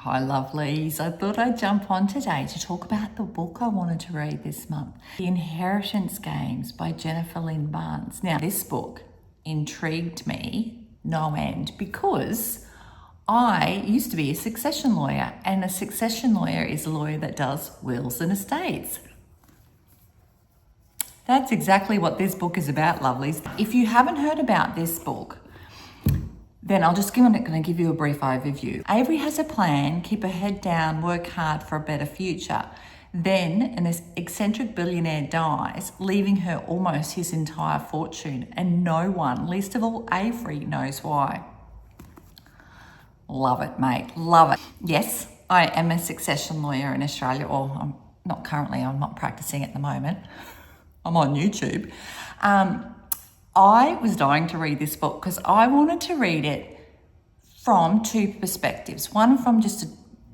Hi lovelies, I thought I'd jump on today to talk about the book I wanted to read this month, The Inheritance Games by Jennifer Lynn Barnes. Now this book intrigued me no end because I used to be a succession lawyer, and a succession lawyer is a lawyer that does wills and estates. That's exactly what this book is about, lovelies. If you haven't heard about this book, then I'm just going to give you a brief overview. Avery has a plan, keep her head down, work hard for a better future. Then an eccentric billionaire dies, leaving her almost his entire fortune, and no one, least of all Avery, knows why. Love it, mate, love it. Yes, I am a succession lawyer in Australia, or I'm not currently, I'm not practicing at the moment. I'm on YouTube. I was dying to read this book because I wanted to read it from two perspectives. One from just a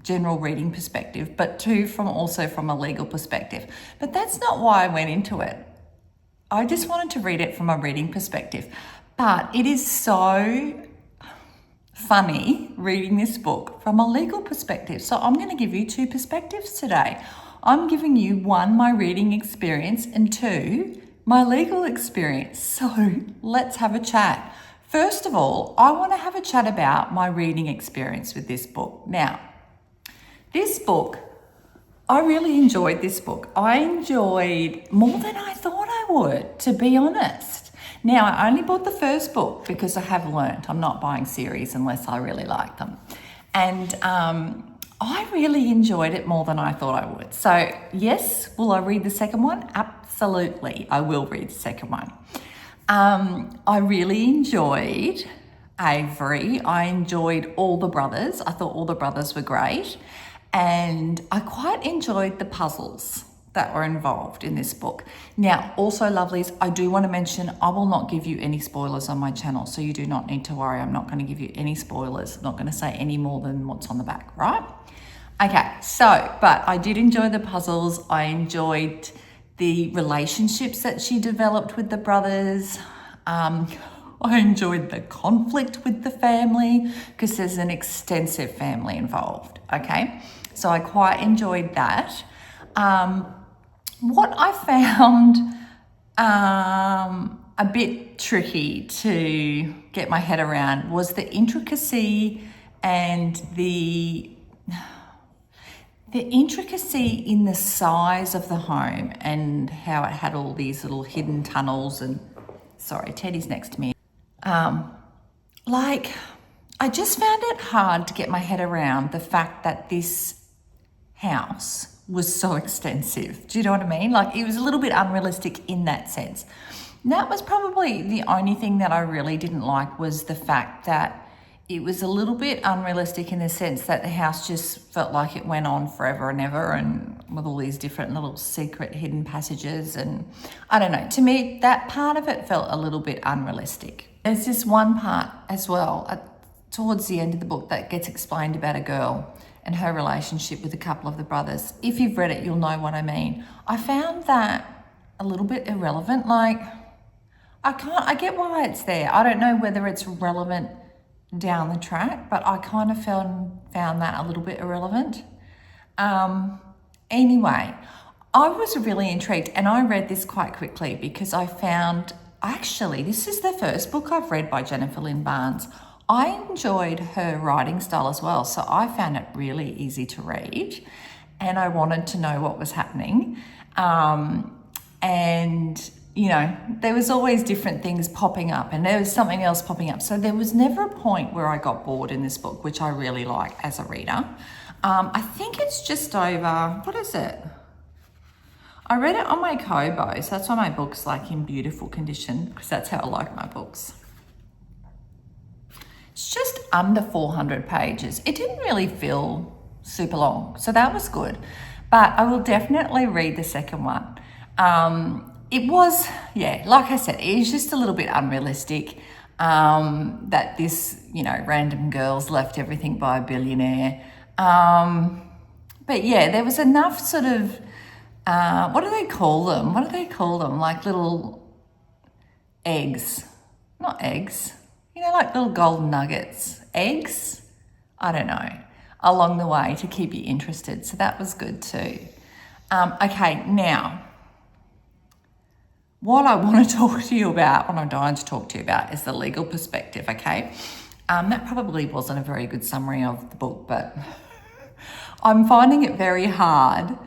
general reading perspective, but two from also from a legal perspective. But that's not why I went into it. I just wanted to read it from a reading perspective. But it is so funny reading this book from a legal perspective. So I'm going to give you two perspectives today. I'm giving you one, my reading experience, and two, my legal experience. So let's have a chat. First of all, I want to have a chat about my reading experience with this book. Now, this book, I really enjoyed this book. I enjoyed more than I thought I would, to be honest. Now, I only bought the first book because I have learnt I'm not buying series unless I really like them. And I really enjoyed it more than I thought I would. So yes, will I read the second one? Absolutely, I will read the second one. I really enjoyed Avery. I enjoyed all the brothers. I thought all the brothers were great. And I quite enjoyed the puzzles that were involved in this book. Now, also lovelies, I do want to mention I will not give you any spoilers on my channel, so you do not need to worry. I'm not going to give you any spoilers. I'm not going to say any more than what's on the back, right? Okay, so, but I did enjoy the puzzles. I enjoyed the relationships that she developed with the brothers. I enjoyed the conflict with the family because there's an extensive family involved, okay? So I quite enjoyed that. What I found a bit tricky to get my head around was the intricacy and the intricacy in the size of the home and how it had all these little hidden tunnels and, sorry, Teddy's next to me. I just found it hard to get my head around the fact that this house was so extensive. Do you know what I mean? Like, it was a little bit unrealistic in that sense. And that was probably the only thing that I really didn't like, was the fact that it was a little bit unrealistic in the sense that the house just felt like it went on forever and ever, and with all these different little secret hidden passages. And I don't know, to me, that part of it felt a little bit unrealistic. There's this one part as well towards the end of the book that gets explained about a girl and her relationship with a couple of the brothers. If you've read it, you'll know what I mean. I found that a little bit irrelevant. Like, I get why it's there. I don't know whether it's relevant down the track, but I kind of found that a little bit irrelevant. Anyway, I was really intrigued, and I read this quite quickly because I found, actually, this is the first book I've read by Jennifer Lynn Barnes. I enjoyed her writing style as well, so I found it really easy to read, and I wanted to know what was happening. And you know, there was always different things popping up, and there was something else popping up. So there was never a point where I got bored in this book, which I really like as a reader. I think it's just over, what is it? I read it on my Kobo, so that's why my book's like in beautiful condition, because that's how I like my books. It's just under 400 pages. It didn't really feel super long, so that was good. But I will definitely read the second one. It was, yeah, like I said, it was just a little bit unrealistic that this, you know, random girl's left everything by a billionaire. But yeah, there was enough sort of, what do they call them? What do they call them? Like little eggs, not eggs, you know, like little golden nuggets, eggs. I don't know. along the way to keep you interested. So that was good too. Okay, now, what I want to talk to you about, what I'm dying to talk to you about, is the legal perspective, okay? That probably wasn't a very good summary of the book, but I'm finding it very hard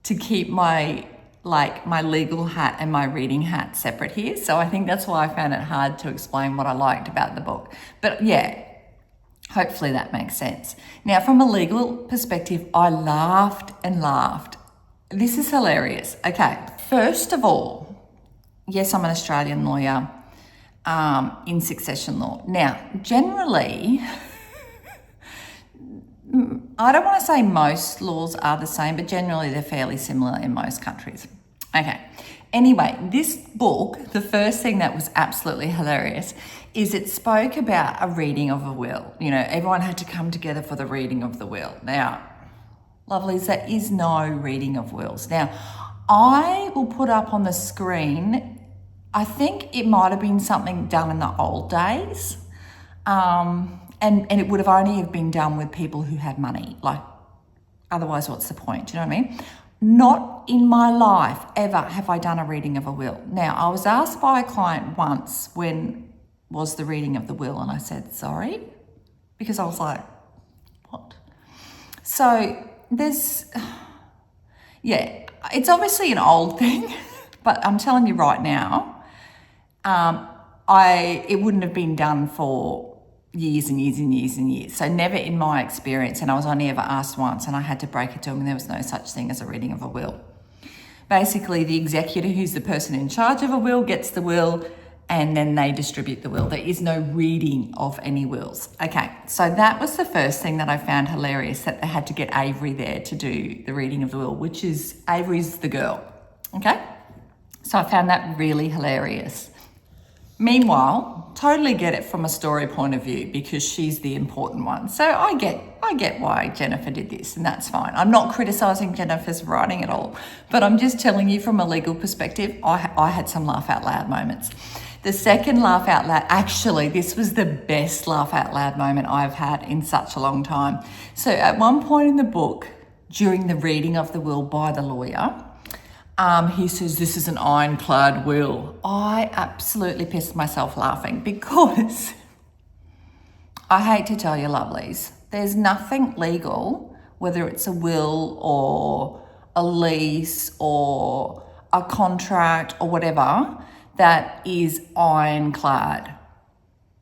to keep my legal hat and my reading hat separate here. So I think that's why I found it hard to explain what I liked about the book. But yeah, hopefully that makes sense. Now, from a legal perspective, I laughed and laughed. This is hilarious. Okay, first of all, yes, I'm an Australian lawyer in succession law. Now, generally, I don't want to say most laws are the same, but generally they're fairly similar in most countries. Okay. Anyway, this book, the first thing that was absolutely hilarious is it spoke about a reading of a will. You know, everyone had to come together for the reading of the will. Now, lovelies, there is no reading of wills. Now, I will put up on the screen, I think it might have been something done in the old days. And it would have only have been done with people who had money. Like, otherwise, what's the point? Do you know what I mean? Not in my life ever have I done a reading of a will. Now, I was asked by a client once when was the reading of the will, and I said, sorry, because I was like, what? So there's, yeah, it's obviously an old thing, but I'm telling you right now, it wouldn't have been done for years and years and years and years. So never in my experience, and I was only ever asked once, and I had to break it to them, and there was no such thing as a reading of a will. Basically, the executor, who's the person in charge of a will, gets the will, and then they distribute the will. There is no reading of any wills. Okay, so that was the first thing that I found hilarious, that they had to get Avery there to do the reading of the will, which is, Avery's the girl, okay? So I found that really hilarious. Meanwhile, totally get it from a story point of view because she's the important one. So I get why Jennifer did this, and that's fine. I'm not criticising Jennifer's writing at all, but I'm just telling you from a legal perspective, I had some laugh out loud moments. The second laugh out loud, actually, this was the best laugh out loud moment I've had in such a long time. So at one point in the book, during the reading of the will by the lawyer, he says, this is an ironclad will. I absolutely pissed myself laughing because I hate to tell you, lovelies, there's nothing legal, whether it's a will or a lease or a contract or whatever, that is ironclad.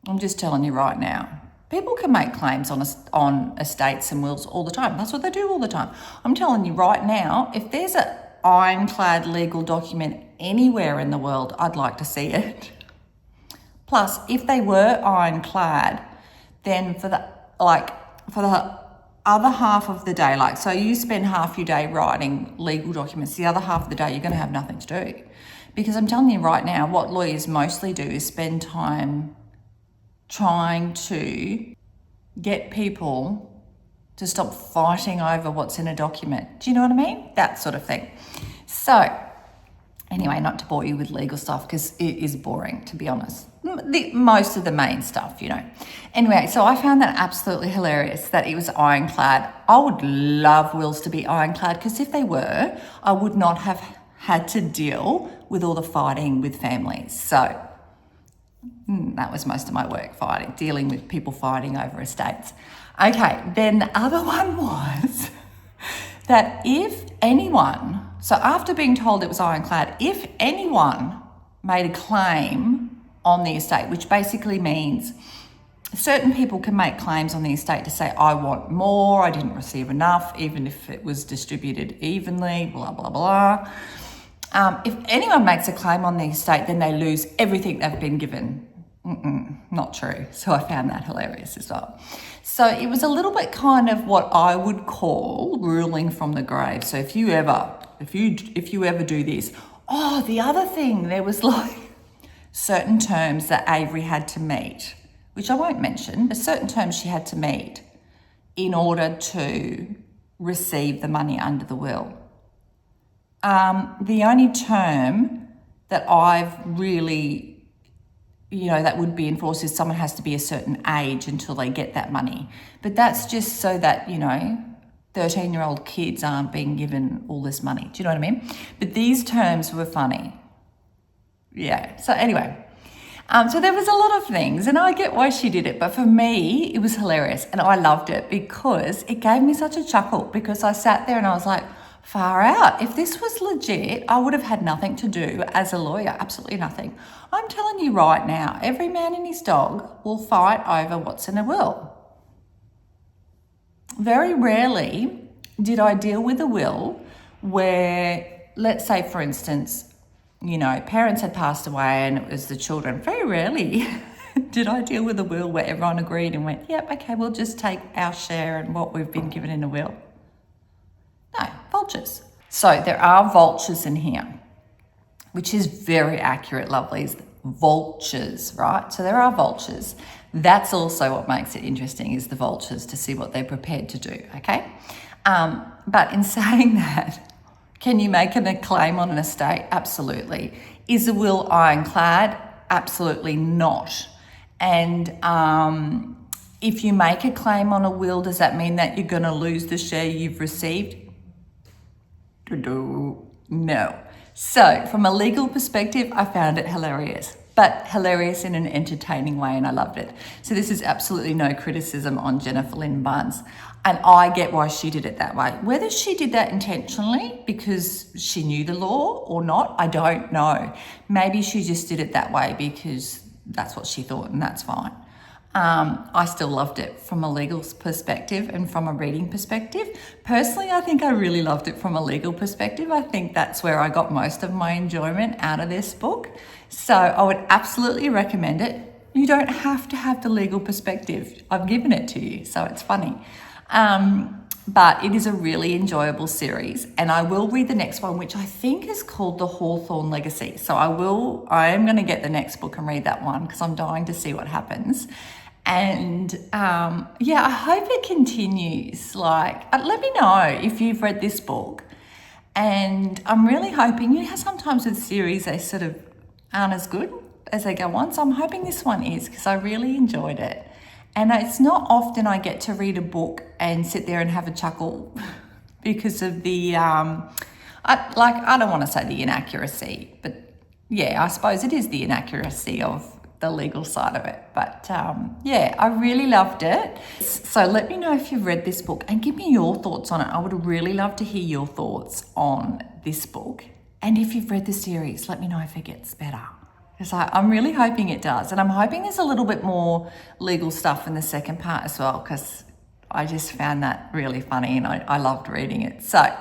I'm just telling you right now. People can make claims on estates and wills all the time. That's what they do all the time. I'm telling you right now, if there's a ironclad legal document anywhere in the world, I'd like to see it. Plus, if they were ironclad, then for the other half of the day, like, so you spend half your day writing legal documents, the other half of the day you're going to have nothing to do. Because I'm telling you right now, what lawyers mostly do is spend time trying to get people to stop fighting over what's in a document. Do you know what I mean? That sort of thing. So anyway, not to bore you with legal stuff because it is boring, to be honest. Most of the main stuff, you know. Anyway, so I found that absolutely hilarious that it was ironclad. I would love wills to be ironclad because if they were, I would not have had to deal with all the fighting with families. So that was most of my work, dealing with people fighting over estates. Okay, then the other one was that if anyone, so after being told it was ironclad, if anyone made a claim on the estate, which basically means certain people can make claims on the estate to say, I want more, I didn't receive enough, even if it was distributed evenly, blah, blah, blah. If anyone makes a claim on the estate, then they lose everything they've been given. Not true. So I found that hilarious as well. So it was a little bit kind of what I would call ruling from the grave. So if you ever do this, the other thing, there was like certain terms that Avery had to meet, which I won't mention, but certain terms she had to meet in order to receive the money under the will. The only term that I've really that would be enforced is someone has to be a certain age until they get that money. But that's just so that, 13-year-old kids aren't being given all this money. Do you know what I mean? But these terms were funny. Yeah. So anyway, so there was a lot of things, and I get why she did it, but for me, it was hilarious, and I loved it because it gave me such a chuckle, because I sat there and I was like, far out. If this was legit, I would have had nothing to do as a lawyer, absolutely nothing. I'm telling you right now, every man and his dog will fight over what's in a will. Very rarely did I deal with a will where, let's say, for instance, parents had passed away and it was the children. Very rarely did I deal with a will where everyone agreed and went, yep, okay, we'll just take our share and what we've been given in a will. No, vultures. So there are vultures in here, which is very accurate, lovelies. Vultures, right? So there are vultures. That's also what makes it interesting, is the vultures, to see what they're prepared to do, okay? But in saying that, can you make a claim on an estate? Absolutely. Is the will ironclad? Absolutely not. And if you make a claim on a will, does that mean that you're going to lose the share you've received? No. So from a legal perspective, I found it hilarious, but hilarious in an entertaining way, and I loved it. So this is absolutely no criticism on Jennifer Lynn Barnes, and I get why she did it that way. Whether she did that intentionally because she knew the law or not, I don't know. Maybe she just did it that way because that's what she thought, and that's fine. I still loved it from a legal perspective and from a reading perspective. Personally, I think I really loved it from a legal perspective. I think that's where I got most of my enjoyment out of this book. So I would absolutely recommend it. You don't have to have the legal perspective. I've given it to you, so it's funny. But it is a really enjoyable series, and I will read the next one, which I think is called The Hawthorne Legacy. So I am going to get the next book and read that one because I'm dying to see what happens. And I hope it continues. Let me know if you've read this book. And I'm really hoping, how sometimes with series they sort of aren't as good as they go on. So I'm hoping this one is, because I really enjoyed it. And it's not often I get to read a book and sit there and have a chuckle because of the, I don't want to say the inaccuracy, but yeah, I suppose it is the inaccuracy of the legal side of it. But I really loved it. So let me know if you've read this book and give me your thoughts on it. I would really love to hear your thoughts on this book. And if you've read the series, let me know if it gets better. Because I'm really hoping it does. And I'm hoping there's a little bit more legal stuff in the second part as well, because I just found that really funny and I loved reading it. So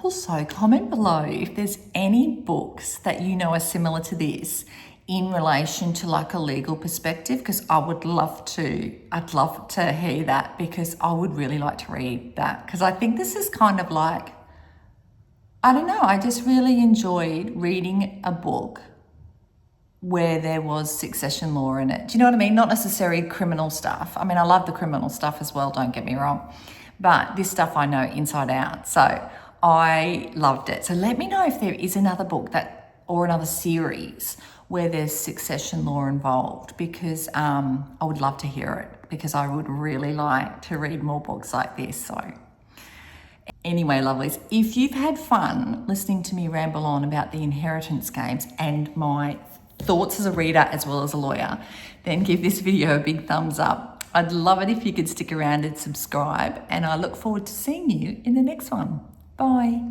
also comment below if there's any books that you know are similar to this in relation to a legal perspective, because I'd love to hear that, because I would really like to read that, because I think this is kind of I don't know, I just really enjoyed reading a book where there was succession law in it. Do you know what I mean? Not necessarily criminal stuff. I mean, I love the criminal stuff as well, don't get me wrong. But this stuff I know inside out. So I loved it. So let me know if there is another book or another series where there's succession law involved, because I would love to hear it, because I would really like to read more books like this. So anyway, lovelies, if you've had fun listening to me ramble on about the inheritance games and my thoughts as a reader as well as a lawyer, then give this video a big thumbs up. I'd love it if you could stick around and subscribe, and I look forward to seeing you in the next one. Bye.